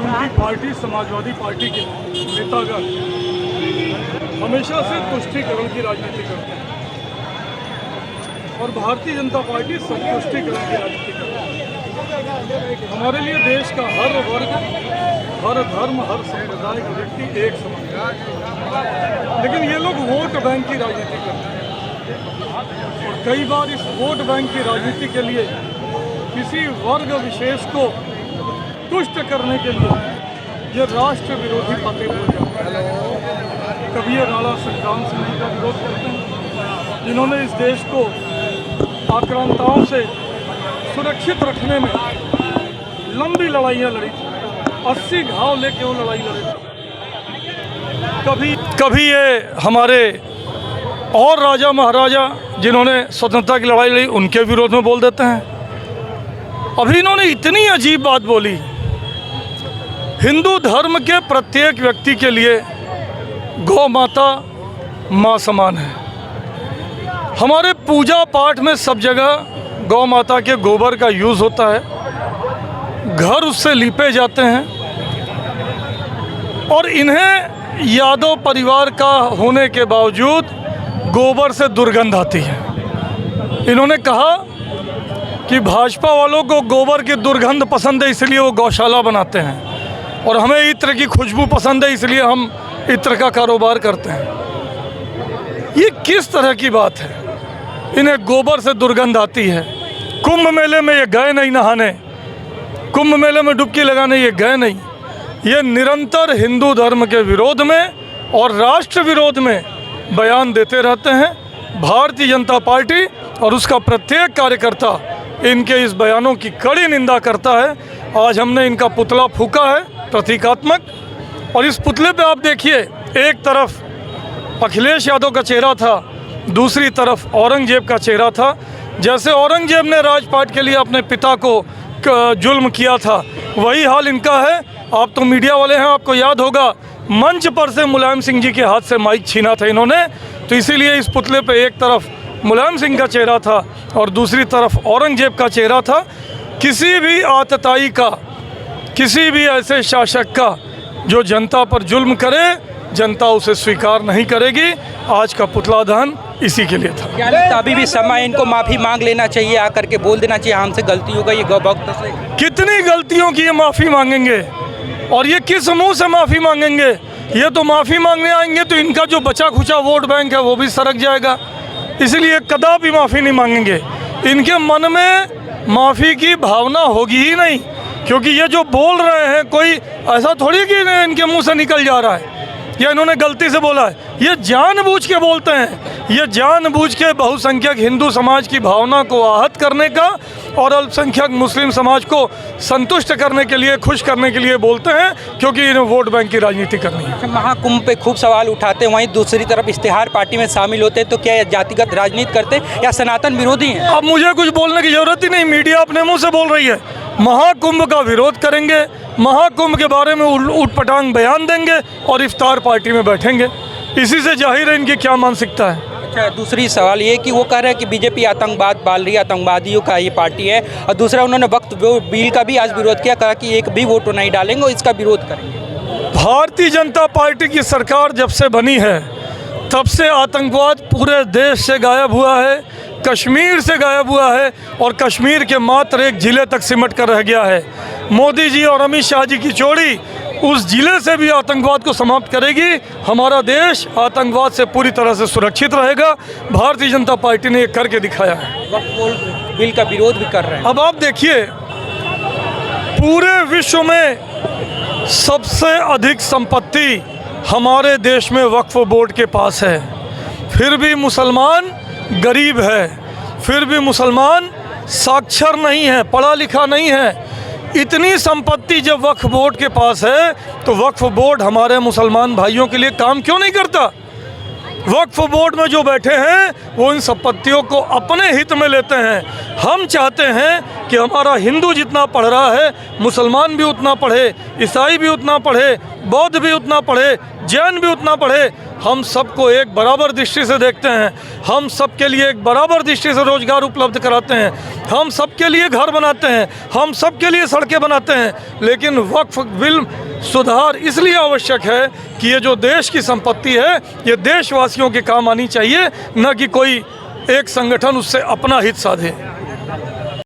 उनकी party Samajwadi party के नेतागण हमेशा से तुष्टीकरण की राजनीति करते हैं और भारतीय जनता पार्टी संतुष्टीकरण की राजनीति करती है। हमारे लिए देश का हर वर्ग, हर धर्म, हर संप्रदाय का व्यक्ति एक समान है, लेकिन ये लोग वोट बैंक की राजनीति करते हैं और कई बार इस वोट बैंक की राजनीति के लिए किसी वर्ग विशेष को तुष्ट करने के लिए ये राष्ट्र विरोधी बातें बोल जाते हैं। कभी ये राणा संग्राम सिंह का विरोध करते हैं जिन्होंने इस देश को आक्रांताओं से सुरक्षित रखने में लंबी लड़ाइयाँ लड़ी थी, 80 घाव लेके वो लड़ाई लड़ी थी। कभी ये हमारे और राजा महाराजा जिन्होंने स्वतंत्रता की लड़ाई लड़ी उनके विरोध में बोल देते हैं। अभी इन्होंने इतनी अजीब बात बोली, हिंदू धर्म के प्रत्येक व्यक्ति के लिए गौ माता माँ समान है। हमारे पूजा पाठ में सब जगह गौ माता के गोबर का यूज़ होता है, घर उससे लीपे जाते हैं और इन्हें यादव परिवार का होने के बावजूद गोबर से दुर्गंध आती है। इन्होंने कहा कि भाजपा वालों को गोबर की दुर्गंध पसंद है इसलिए वो गौशाला बनाते हैं और हमें इत्र की खुशबू पसंद है इसलिए हम इत्र का कारोबार करते हैं। ये किस तरह की बात है? इन्हें गोबर से दुर्गंध आती है। कुंभ मेले में ये गए नहीं नहाने, कुंभ मेले में डुबकी लगाने ये गए नहीं। ये निरंतर हिंदू धर्म के विरोध में और राष्ट्र विरोध में बयान देते रहते हैं। भारतीय जनता पार्टी और उसका प्रत्येक कार्यकर्ता इनके इस बयानों की कड़ी निंदा करता है। आज हमने इनका पुतला फूंका है प्रतीकात्मक, और इस पुतले पे आप देखिए, एक तरफ अखिलेश यादव का चेहरा था, दूसरी तरफ औरंगजेब का चेहरा था। जैसे औरंगजेब ने राजपाट के लिए अपने पिता को जुल्म किया था, वही हाल इनका है। आप तो मीडिया वाले हैं, आपको याद होगा मंच पर से मुलायम सिंह जी के हाथ से माइक छीना था इन्होंने, तो इसीलिए इस पुतले पे एक तरफ मुलायम सिंह का चेहरा था और दूसरी तरफ औरंगजेब का चेहरा था। किसी भी आतताई का, किसी भी ऐसे शासक का जो जनता पर जुल्म करे, जनता उसे स्वीकार नहीं करेगी। आज का पुतला दहन इसी के लिए था। क्या लगता अभी भी समय इनको माफ़ी मांग लेना चाहिए, आकर के बोल देना चाहिए हमसे गलती हो गई, ये गौभक्त से? कितनी गलतियों की ये माफ़ी मांगेंगे और ये किस मुंह से माफ़ी मांगेंगे? ये तो माफ़ी मांगने आएंगे तो इनका जो बचा खुचा वोट बैंक है वो भी सरक जाएगा, इसलिए कदापि माफ़ी नहीं मांगेंगे। इनके मन में माफ़ी की भावना होगी ही नहीं, क्योंकि ये जो बोल रहे हैं कोई ऐसा थोड़ी कि इनके मुंह से निकल जा रहा है या इन्होंने गलती से बोला है। ये जानबूझ के बोलते हैं, ये जानबूझ के बहुसंख्यक हिंदू समाज की भावना को आहत करने का और अल्पसंख्यक मुस्लिम समाज को संतुष्ट करने के लिए, खुश करने के लिए बोलते हैं, क्योंकि इन्हें वोट बैंक की राजनीति करनी है। महाकुंभ पे खूब सवाल उठाते हैं, वहीं दूसरी तरफ इश्तिहार पार्टी में शामिल होते हैं, तो क्या ये जातिगत राजनीति करते हैं या सनातन विरोधी हैं? अब मुझे कुछ बोलने की ज़रूरत ही नहीं, मीडिया अपने मुँह से बोल रही है। महाकुंभ का विरोध करेंगे, महाकुंभ के बारे में उटपटांग बयान देंगे और इफ्तार पार्टी में बैठेंगे। इसी से जाहिर है इनकी क्या मानसिकता है। अच्छा, दूसरी सवाल ये कि वो कह रहे हैं कि बीजेपी आतंकवाद पाल रही है, आतंकवादियों का ये पार्टी है, और दूसरा उन्होंने वक्फ बिल का भी आज विरोध किया, कहा कि एक भी वोट नहीं डालेंगे और इसका विरोध करेंगे। भारतीय जनता पार्टी की सरकार जब से बनी है तब से आतंकवाद पूरे देश से गायब हुआ है, कश्मीर से गायब हुआ है और कश्मीर के मात्र एक ज़िले तक सिमट कर रह गया है। मोदी जी और अमित शाह जी की जोड़ी उस ज़िले से भी आतंकवाद को समाप्त करेगी। हमारा देश आतंकवाद से पूरी तरह से सुरक्षित रहेगा। भारतीय जनता पार्टी ने ये करके दिखाया है। वक्फ बिल का विरोध भी कर रहे हैं। अब आप देखिए, पूरे विश्व में सबसे अधिक संपत्ति हमारे देश में वक्फ बोर्ड के पास है, फिर भी मुसलमान गरीब है, फिर भी मुसलमान साक्षर नहीं है, पढ़ा लिखा नहीं है। इतनी संपत्ति जब वक्फ बोर्ड के पास है तो वक्फ बोर्ड हमारे मुसलमान भाइयों के लिए काम क्यों नहीं करता? वक्फ बोर्ड में जो बैठे हैं वो इन संपत्तियों को अपने हित में लेते हैं। हम चाहते हैं कि हमारा हिंदू जितना पढ़ रहा है, मुसलमान भी उतना पढ़े, ईसाई भी उतना पढ़े, बौद्ध भी उतना पढ़े, जैन भी उतना पढ़े। हम सबको एक बराबर दृष्टि से देखते हैं, हम सबके लिए एक बराबर दृष्टि से रोज़गार उपलब्ध कराते हैं, हम सबके लिए घर बनाते हैं, हम सबके लिए सड़कें बनाते हैं। लेकिन वक्फ बिल सुधार इसलिए आवश्यक है कि ये जो देश की संपत्ति है ये देशवासियों के काम आनी चाहिए, न कि कोई एक संगठन उससे अपना हित साधे।